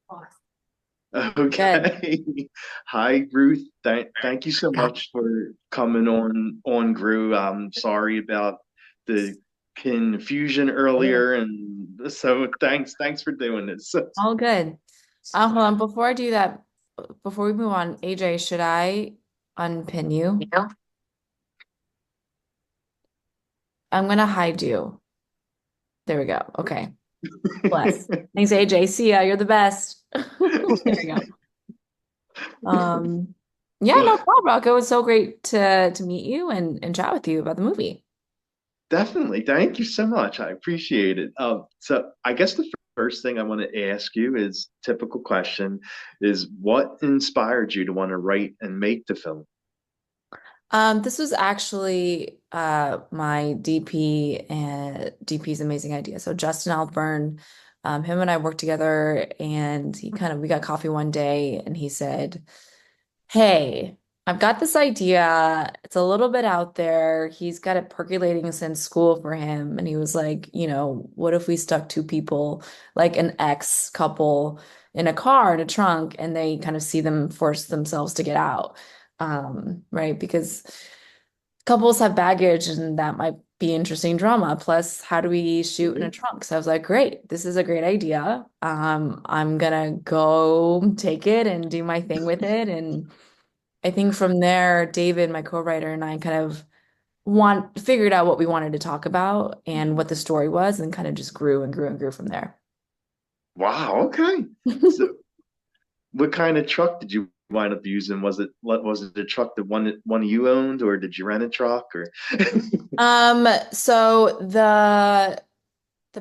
Good. Okay. Hi, Ruth. Thank you so much for coming on Grue. I'm sorry about the confusion earlier, and so thanks for doing this. All good. Hold on. Before I do that, before we move on, AJ, should I unpin you? Yeah. I'm gonna hide you. There we go. Okay. Bless. Thanks, AJ. See ya. You're the best. There we go. Um, yeah, no problem, Rocco. It was so great to meet you and chat with you about the movie. Definitely. Thank you so much. I appreciate it. So I guess the first thing I want to ask you is typical question is what inspired you to want to write and make the film? This was actually my DP and DP's amazing idea. So Justin Alburn, him and I worked together and we got coffee one day and he said, "Hey, I've got this idea. It's a little bit out there. He's got it percolating since school for him." And he was like, what if we stuck two people, like an ex couple in a car in a trunk, and they kind of see them force themselves to get out. Right? Because couples have baggage and that might be interesting drama. Plus, how do we shoot in a trunk? So I was like, great, this is a great idea. I'm gonna go take it and do my thing with it. And I think from there, David, my co-writer, and I kind of want figured out what we wanted to talk about and what the story was, and kind of just grew and grew and grew from there. Wow, okay. So what kind of truck did you wind up using? Was it the truck that one of you owned, or did you rent a truck? Or So the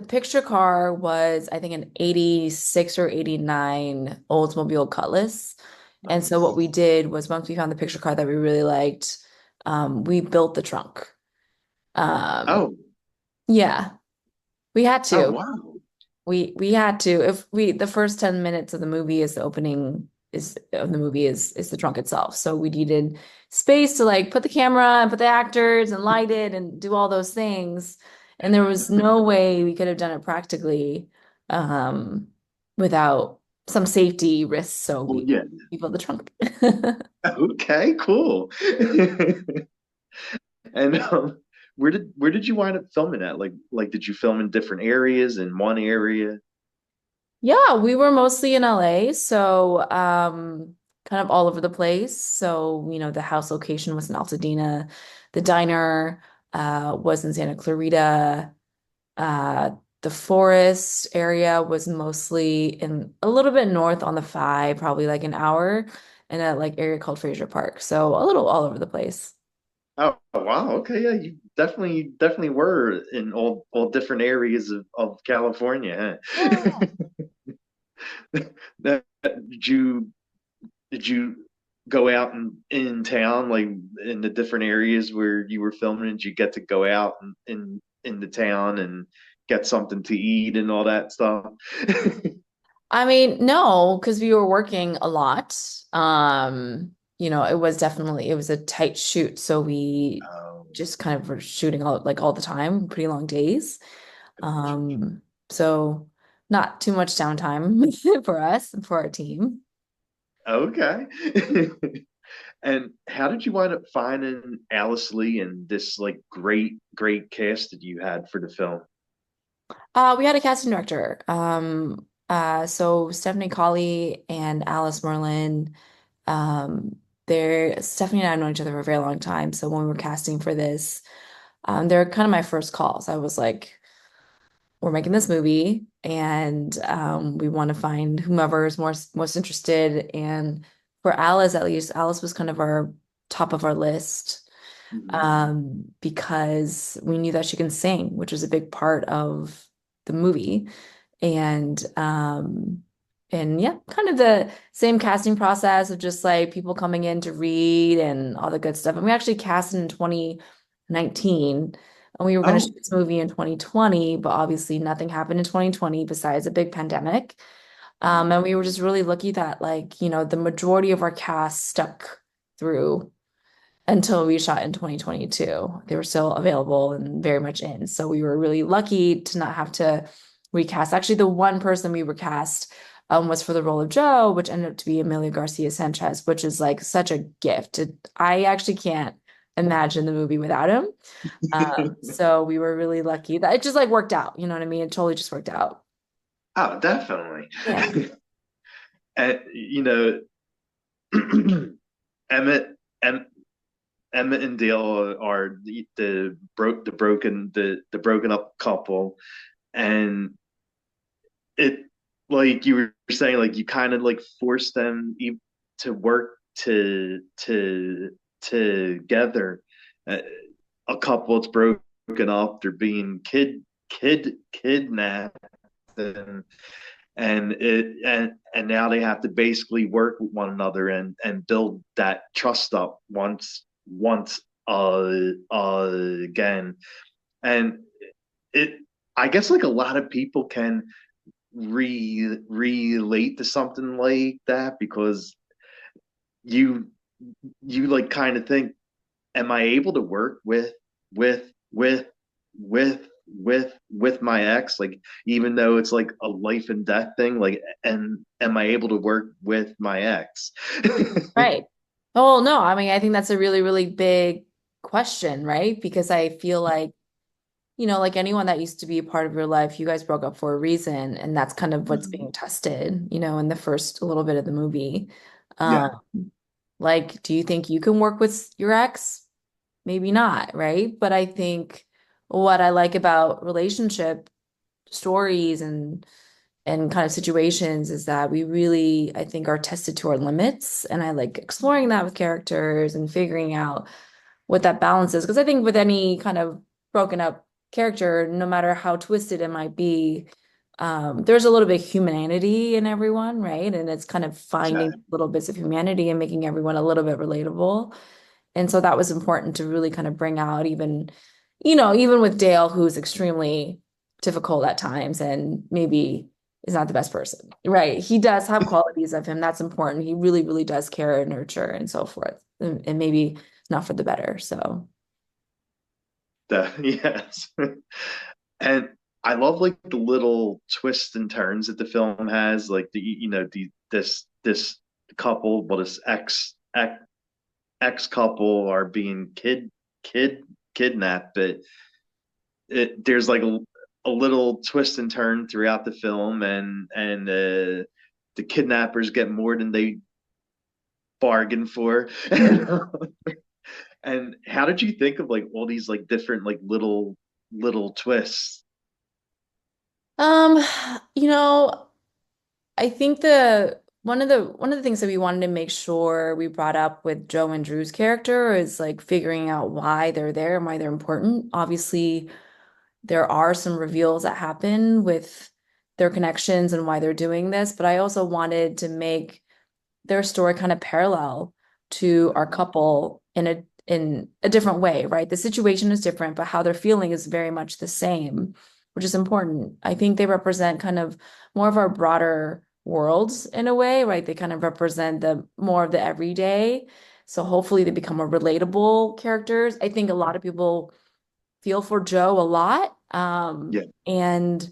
picture car was, I think, an 86 or 89 Oldsmobile Cutlass. And so what nice. we did was once we found the picture car that we really liked, we built the trunk. Um, Oh, yeah, we had oh to. wow. We had to. If we the first 10 minutes of the movie is the opening is of the movie is the trunk itself. So we needed space to like put the camera and put the actors and light it and do all those things. And there was no way we could have done it practically um without some safety risks. So Well, we yeah. we built the trunk. Okay, cool. And where did you wind up filming at? Like did you film in different areas in one area? Yeah, we were mostly in LA, so kind of all over the place. So, the house location was in Altadena, the diner was in Santa Clarita, uh the forest area was mostly in a little bit north on the five, probably like an hour in a like area called Fraser Park. So a little all over the place. Oh wow, okay, yeah, you definitely were in all different areas of California, huh? Yeah. Did you go out in town, like in the different areas where you were filming? Did you get to go out in the town and get something to eat and all that stuff? I mean, no, because we were working a lot. It was a tight shoot, so we Oh, just kind of were shooting all the time, pretty long days. So not too much downtime for us and for our team. okay. And how did you wind up finding Alice Lee and this like great cast that you had for the film? We had a casting director. So Stephanie Colley and Alice Merlin. Stephanie and I have known each other for a very long time. So when we were casting for this, they're kind of my first calls. I was like, we're making this movie and we want to find whomever is most interested. And for Alice, at least, Alice was kind of our top of our list Mhm. because we knew that she can sing, which was a big part of the movie. And yeah, kind of the same casting process of just like people coming in to read and all the good stuff. And we actually cast in 2019 and we were going to Oh, shoot this movie in 2020, but obviously nothing happened in 2020 besides a big pandemic. And we were just really lucky that like, the majority of our cast stuck through until we shot in 2022. They were still available and very much in. So we were really lucky to not have to recast. Actually, the one person we recast was for the role of Joe, which ended up to be Amelia Garcia Sanchez, which is like such a gift. I actually can't imagine the movie without him. So we were really lucky that it just like worked out. You know what I mean? It totally just worked out. Oh, definitely. Yeah. And Emmett, em, Emmett and Dale are the broken up couple, and it like you were saying, like you kind of like force them to work together. Uh, a couple that's broken up, they're being kidnapped, and now they have to basically work with one another and build that trust up once again. And it I guess like a lot of people can relate to something like that because you you like kind of think, am I able to work with with with my ex, like even though it's like a life and death thing, like, and am I able to work with my ex? Right. Oh, no. I mean, I think that's a really, really big question, right? Because I feel like, like anyone that used to be a part of your life, you guys broke up for a reason, and that's kind of what's being tested, in the first little bit of the movie. Yeah, Um, like, do you think you can work with your ex? Maybe not, right? But I think what I like about relationship stories and kind of situations is that we really, I think, are tested to our limits. And I like exploring that with characters and figuring out what that balance is. Because I think with any kind of broken up character, no matter how twisted it might be, there's a little bit of humanity in everyone, right? And it's kind of finding exactly. little bits of humanity and making everyone a little bit relatable. And so that was important to really kind of bring out even with Dale, who's extremely difficult at times and maybe is not the best person, right? He does have qualities of him. That's important. He really, really does care and nurture and so forth. And maybe not for the better. So, Yes. And I love like the little twists and turns that the film has, like this couple, well, this ex couple are being kid kidnapped, but there's like a little twist and turn throughout the film, and the kidnappers get more than they bargained for. And how did you think of like all these like different like little twists? um, you know, I think the one of the things that we wanted to make sure we brought up with Joe and Drew's character is like figuring out why they're there and why they're important. Obviously, there are some reveals that happen with their connections and why they're doing this, but I also wanted to make their story kind of parallel to our couple in a different way, right? The situation is different, but how they're feeling is very much the same, which is important. I think they represent kind of more of our broader worlds in a way, right? They kind of represent the more of the everyday. So hopefully they become more relatable characters. I think a lot of people feel for Joe a lot. Yeah, And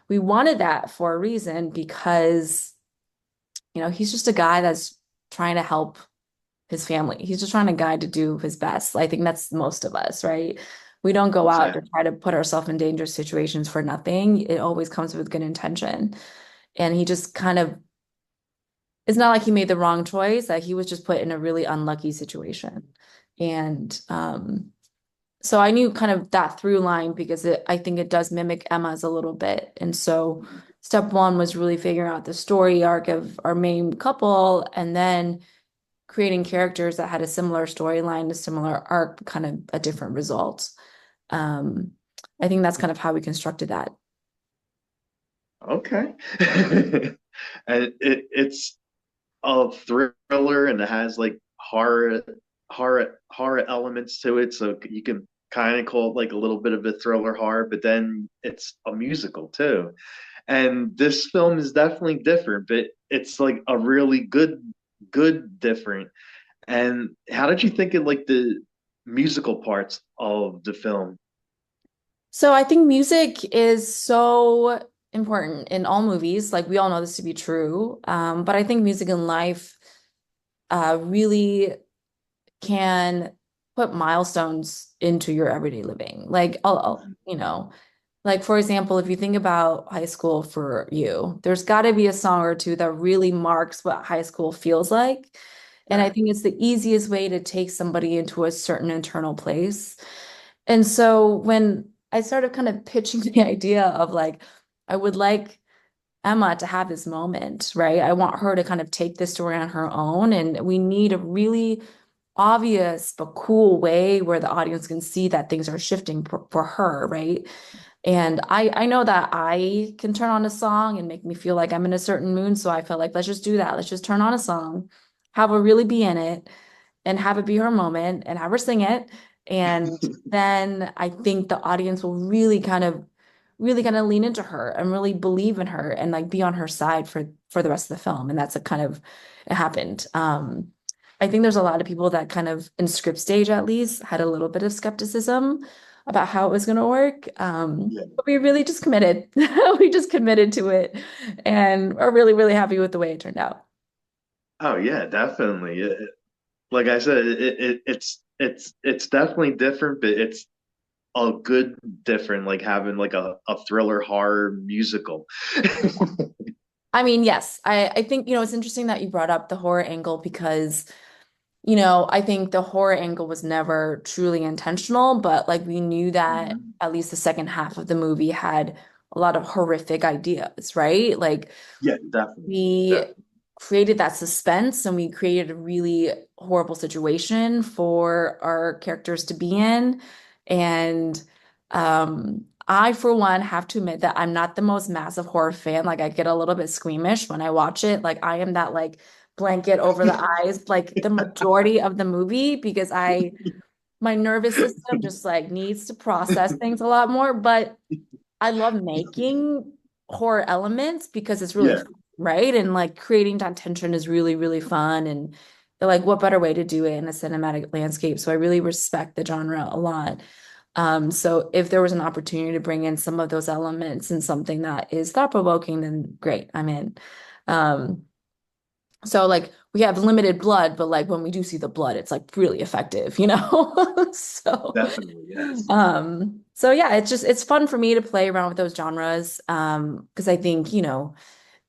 we wanted that for a reason because, he's just a guy that's trying to help his family. He's just trying to guide to do his best. I think that's most of us, right? We don't go out to exactly. try to put ourselves in dangerous situations for nothing. It always comes with good intention. And he just kind of, it's not like he made the wrong choice, that he was just put in a really unlucky situation. And so I knew kind of that through line because I think it does mimic Emma's a little bit. And so step one was really figuring out the story arc of our main couple and then creating characters that had a similar storyline, a similar arc, kind of a different result. Um, I think that's kind of how we constructed that. Okay. And it's a thriller and it has like horror elements to it, so you can kind of call it like a little bit of a thriller horror, but then it's a musical too. And this film is definitely different, but it's like a really good different. And how did you think of like the musical parts of the film? So I think music is so important in all movies. Like we all know this to be true. But I think music in life really can put milestones into your everyday living. Like, Mhm. like for example, if you think about high school for you, there's got to be a song or two that really marks what high school feels like. And I Yeah. think it's the easiest way to take somebody into a certain internal place. And so when I started kind of pitching the idea of like, I would like Emma to have this moment, right? I want her to kind of take this story on her own. And we need a really obvious but cool way where the audience can see that things are shifting for her, right? And I know that I can turn on a song and make me feel like I'm in a certain mood. So I felt like let's just do that. Let's just turn on a song, have her really be in it, and have it be her moment and have her sing it. And then I think the audience will really kind of lean into her and really believe in her and like be on her side for the rest of the film. And that's a kind of it happened. I think there's a lot of people that kind of in script stage at least had a little bit of skepticism about how it was going to work. Yeah. But we really just committed. We just committed to it and are really, really happy with the way it turned out. Oh yeah, definitely. Like I said, it's definitely different, but it's a good different, like having like a thriller horror musical. I mean, yes, I think, it's interesting that you brought up the horror angle because, I think the horror angle was never truly intentional, but like we knew that Mhm. at least the second half of the movie had a lot of horrific ideas, right? Like Yeah, definitely. we Definitely. created that suspense and we created a really horrible situation for our characters to be in. And I, for one, have to admit that I'm not the most massive horror fan. Like I get a little bit squeamish when I watch it. Like I am that like blanket over the eyes, like the majority of the movie, because my nervous system just like needs to process things a lot more. But I love making horror elements because it's really Yeah, fun, right? And like creating that tension is really, really fun. And like, what better way to do it in a cinematic landscape? So I really respect the genre a lot. So if there was an opportunity to bring in some of those elements and something that is thought-provoking, then great, I'm in. Um, so like we have limited blood, but like when we do see the blood, it's like really effective. So definitely. Yes. so yeah, it's fun for me to play around with those genres. Because I think,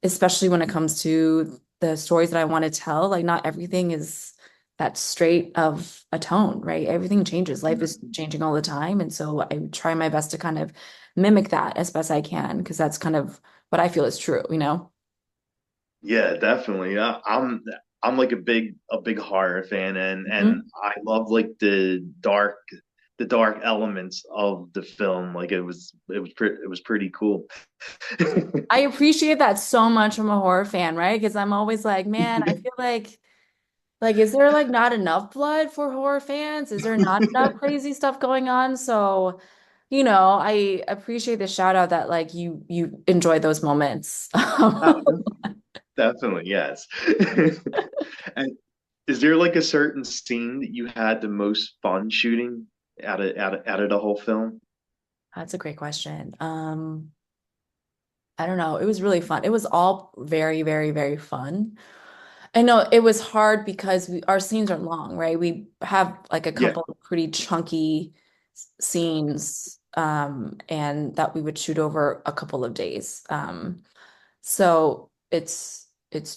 especially when it comes to the stories that I want to tell, like not everything is that straight of a tone, right? Everything changes. Life is Mhm. changing all the time. And so I try my best to kind of mimic that as best I can, because that's kind of what I feel is true. Yeah, definitely. I'm like a big horror fan, and Mhm. I love like the dark elements of the film. Like it was pretty cool. I appreciate that so much from a horror fan, right? Because I'm always like, man, I feel like is there like not enough blood for horror fans? Is there not enough crazy stuff going on? So, I appreciate the shout out that like you enjoy those moments. Oh, definitely, yes. And is there like a certain scene that you had the most fun shooting out of the whole film? That's a great question. I don't know. It was really fun. It was all very, very, very fun. I know it was hard because our scenes are long, right? We have like a Yeah, couple of pretty chunky scenes, and that we would shoot over a couple of days. So it's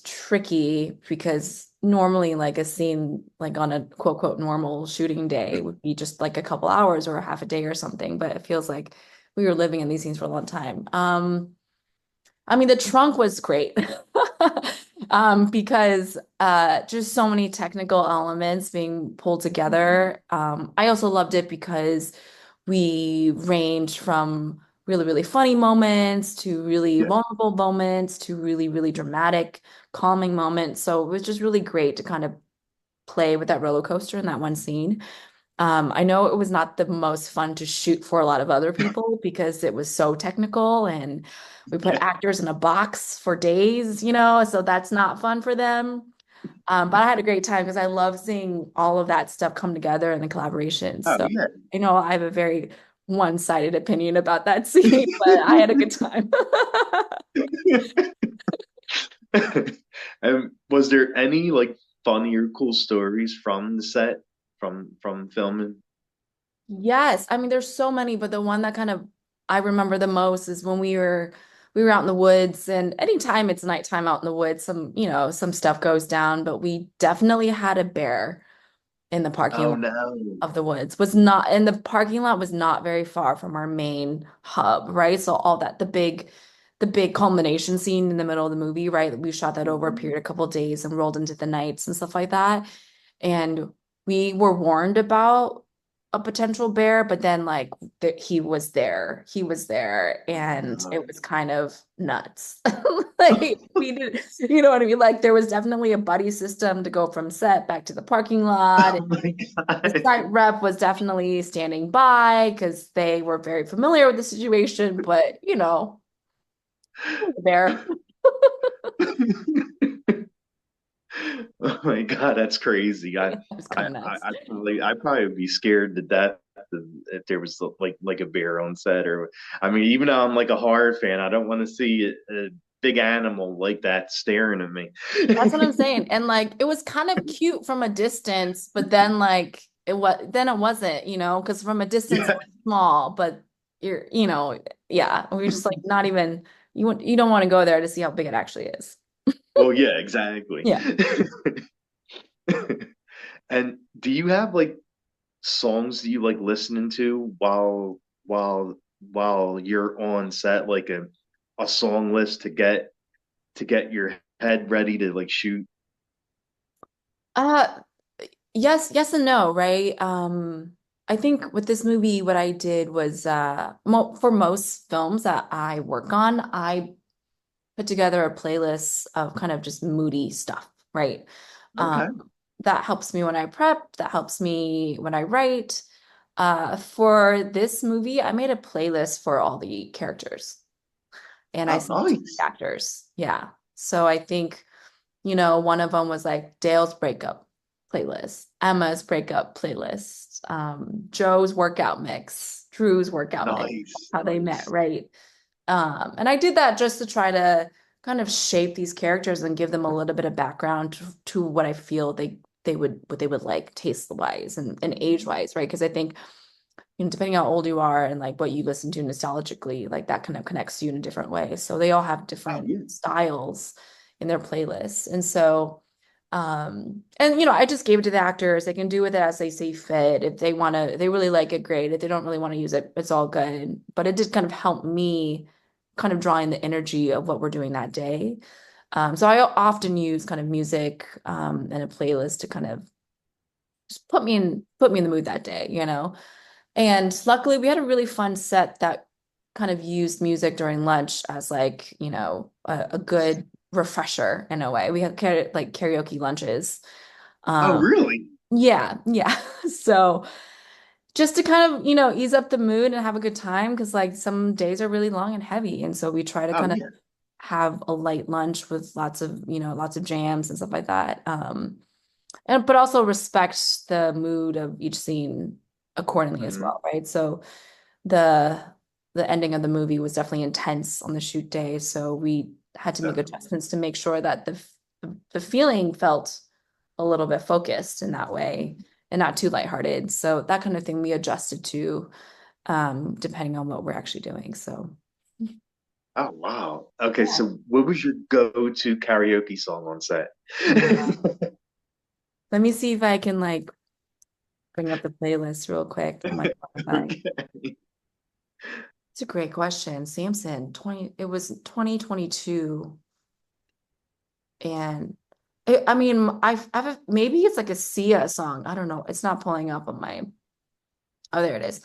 tricky because normally like a scene like on a quote quote normal shooting day would be just like a couple hours or a half a day or something, but it feels like we were living in these scenes for a long time. I mean, the trunk was great. Because just so many technical elements being pulled together. I also loved it because we ranged from really, really funny moments to really yeah. vulnerable moments to really, really dramatic, calming moments. So it was just really great to kind of play with that roller coaster in that one scene. I know it was not the most fun to shoot for a lot of other people because it was so technical and we put Yeah. actors in a box for days, so that's not fun for them. But I had a great time because I love seeing all of that stuff come together and the collaborations. Oh So yeah. I have a very one-sided opinion about that scene, but I had a good time. And was there any like funny or cool stories from the set from filming? Yes, I mean there's so many, but the one that kind of I remember the most is when we were out in the woods, and anytime it's nighttime out in the woods, some stuff goes down, but we definitely had a bear in the parking Oh lot no. of the woods. Was not and the parking lot was not very far from our main hub, right? So all that the big culmination scene in the middle of the movie, right? We shot that over a Mhm. period of a couple of days and rolled into the nights and stuff like that. And we were warned about a potential bear, but then like he was there. He was there and Oh, it was kind of nuts. Like we did, you know what I mean? Like there was definitely a buddy system to go from set back to the parking lot. oh my The God. site rep was definitely standing by because they were very familiar with the situation, but there. Oh my God, that's crazy. It was kind of nuts. I'd probably be scared to death if there was like a bear on set or I mean, even though I'm like a horror fan, I don't want to see a big animal like that staring at me. That's what I'm saying. And like it was kind of cute from a distance, but then like it wasn't, because from a distance it Yeah. was small, but yeah, we just like not even you don't want to go there to see how big it actually is. Well, yeah, exactly. Yeah. And do you have like songs that you like listening to while you're on set, like a song list to get your head ready to like shoot? Uh yes and no, right? I think with this movie, what I did was mo for most films that I work on, I put together a playlist of kind of just moody stuff, right? Okay. That helps me when I prep, that helps me when I write. For this movie, I made a playlist for all the characters and I Oh, sent it to the nice. actors. Yeah. So I think one of them was like Dale's breakup playlist, Emma's breakup playlist, Joe's workout mix, Drew's workout mix, Nice. how they met, Nice. right? And I did that just to try to kind of shape these characters and give them a little bit of background to what I feel they would like taste wise and age wise, right? Because I think depending how old you are and like what you listen to nostalgically, like that kind of connects you in a different way. So they all have Oh, different yeah. styles in their playlists. And so, and I just gave it to the actors. They can do with it as they see fit. If they want to, they really like it, great. If they don't really want to use it, it's all good. But it did kind of help me kind of draw in the energy of what we're doing that day. So I often use kind of music, and a playlist to kind of just put me in the mood that day. And luckily, we had a really fun set that kind of used music during lunch as like, a good refresher in a way. We had like karaoke lunches. Oh, Um, really? yeah, yeah. So just to kind of, ease up the mood and have a good time because like some days are really long and heavy. And so we try to Oh, kind of yeah. have a light lunch with lots of jams and stuff like that. And but also respect the mood of each scene accordingly as Hmm. well, right? So the the ending of the movie was definitely intense on the shoot day, so we had to make Definitely. adjustments to make sure that the feeling felt a little bit focused in that way and not too lighthearted. So that kind of thing we adjusted to, depending on what we're actually doing. So Oh, wow. Okay, yeah. so what was your go-to karaoke song on set? Let me see if I can like bring up the playlist real quick on my Spotify. Okay. It's a great question. Samson, it was 2022. And I mean, I've maybe it's like a Sia song. I don't know. It's not pulling up on my, oh, there it is.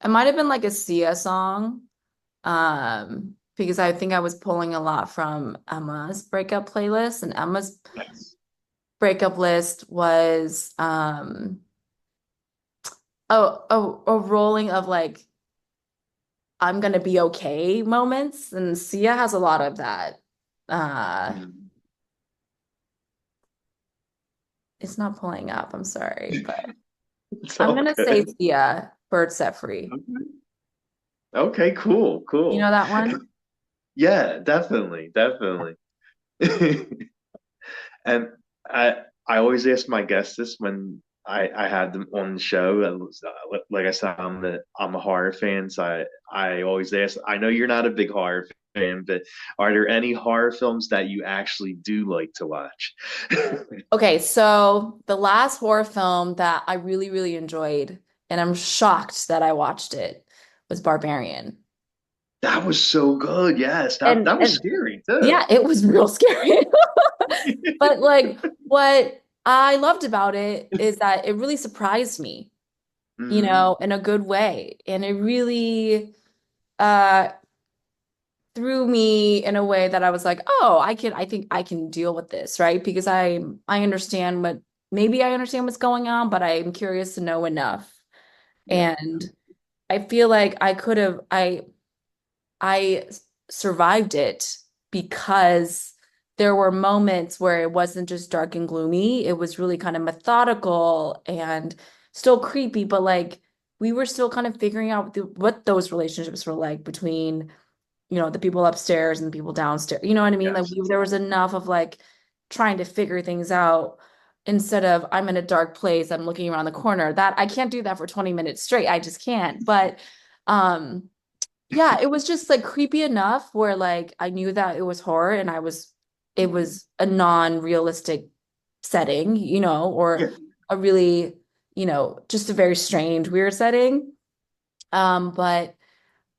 It might have been like a Sia song. Because I think I was pulling a lot from Emma's breakup playlist, and Emma's Nice. breakup list was a rolling of like I'm gonna be okay moments, and Sia has a lot of that. Uh, Mhm. it's not pulling up. I'm sorry, but It's I'm all gonna say good. Sia, Bird Set Free. Okay. Okay, cool, You cool. know that one? Yeah, definitely, definitely. And I always ask my guests this when I had them on the show. Like I said, I'm a horror fan, so I always ask. I know you're not a big horror fan, but are there any horror films that you actually do like to watch? Okay, so the last horror film that I really, really enjoyed, and I'm shocked that I watched it, was Barbarian. That was so good. Yes, that And that was and scary too. yeah, it was real scary. But like what I loved about it is that it really surprised me, Hmm. in a good way. And it really uh threw me in a way that I was like, oh, I think I can deal with this, right? Because I understand maybe I understand what's going on, but I'm curious to know enough. Yeah. And I feel like I survived it because there were moments where it wasn't just dark and gloomy. It was really kind of methodical and still creepy, but like we were still kind of figuring out what those relationships were like between, the people upstairs and the people downstairs. You know what I mean? Like Yes. there was enough of like trying to figure things out instead of I'm in a dark place, I'm looking around the corner. That I can't do that for 20 minutes straight. I just can't. But um yeah, it was just like creepy enough where like I knew that it was horror and it was a non-realistic setting, or Yeah. a really, just a very strange, weird setting. But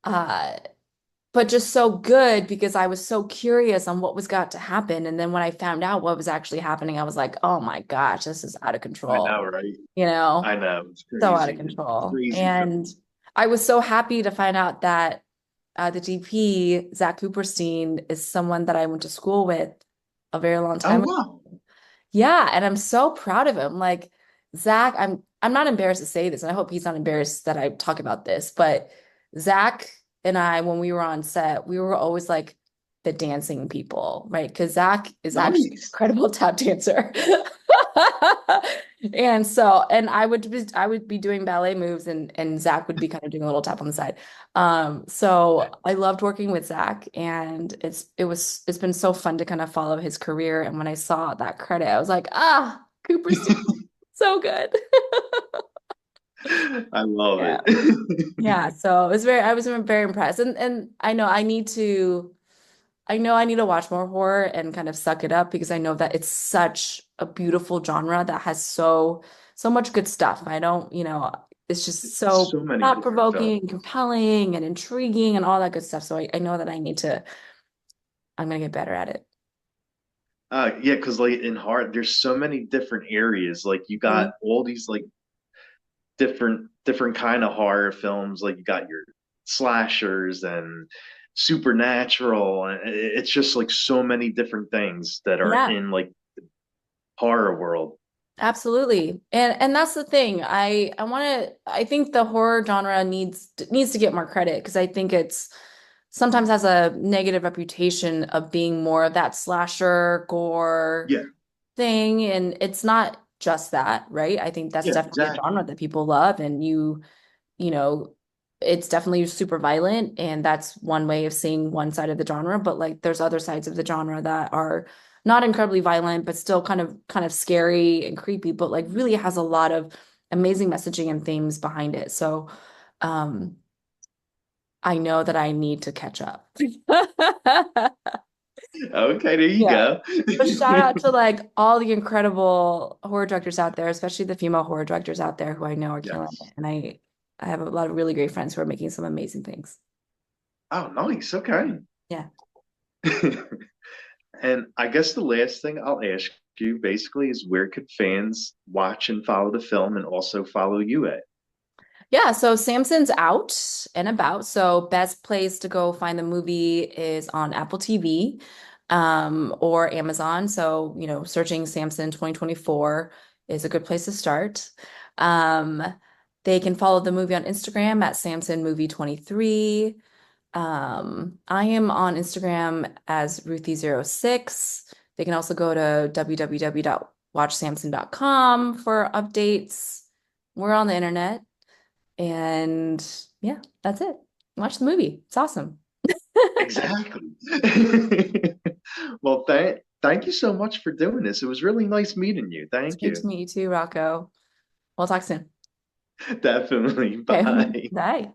uh but just so good because I was so curious on what was got to happen. And then when I found out what was actually happening, I was like, oh my gosh, this is out of I control, know, right? you know, I know. It's so out of crazy. control. Crazy And film. I was so happy to find out that the DP, Zach Cooperstein, is someone that I went to school with a very long Oh time ago. wow. Yeah, and I'm so proud of him. Like Zach, I'm not embarrassed to say this, and I hope he's not embarrassed that I talk about this, but Zach and I, when we were on set, we were always like the dancing people, right? Because Zach is actually an Nice. incredible tap dancer. And I would be doing ballet moves and Zach would be kind of doing a little tap on the side. So I loved working with Zach and it's been so fun to kind of follow his career. And when I saw that credit, I was like, Cooper Steve, so good. I love Yeah. it. Yeah. So I was very impressed. And I know I need to watch more horror and kind of suck it up because I know that it's such a beautiful genre that has so much good stuff. I don't, it's just so So many different thought-provoking, films. compelling, and intriguing and all that good stuff. So I know that I'm gonna get better at it. Yeah, because like in horror, there's so many different areas. Like you got Mhm. all these like different kind of horror films. Like you got your slashers and supernatural, and it's just like so many different things that are Yeah. in like horror world. Absolutely. And that's the thing. I think the horror genre needs to get more credit because I think it's sometimes has a negative reputation of being more of that slasher gore Yeah, thing and it's not just that, right? I think that's yeah, definitely a exactly. genre that people love and you know, it's definitely super violent, and that's one way of seeing one side of the genre. But like, there's other sides of the genre that are not incredibly violent, but still kind of scary and creepy, but like really has a lot of amazing messaging and themes behind it. So, um, I know that I need to catch up. Okay, there you Yeah. go. But shout out to like all the incredible horror directors out there, especially the female horror directors out there who I know are killing it. Yes. And I have a lot of really great friends who are making some amazing things. Oh, nice. Okay. Yeah. And I guess the last thing I'll ask you basically is where could fans watch and follow the film and also follow you at? Yeah, so Samson's out and about. So best place to go find the movie is on Apple TV, or Amazon. So, searching Samson 2024 is a good place to start. Um, they can follow the movie on Instagram at Samson Movie 23. I am on Instagram as Ruthie06. They can also go to www.watchsamson.com for updates. We're on the internet. And yeah, that's it. Watch the movie. It's awesome. Exactly. Well, thank you so much for doing this. It was really nice meeting you. It's Thank great to you. meet you too, Rocco. We'll talk soon. Definitely. Okay, Bye. bye.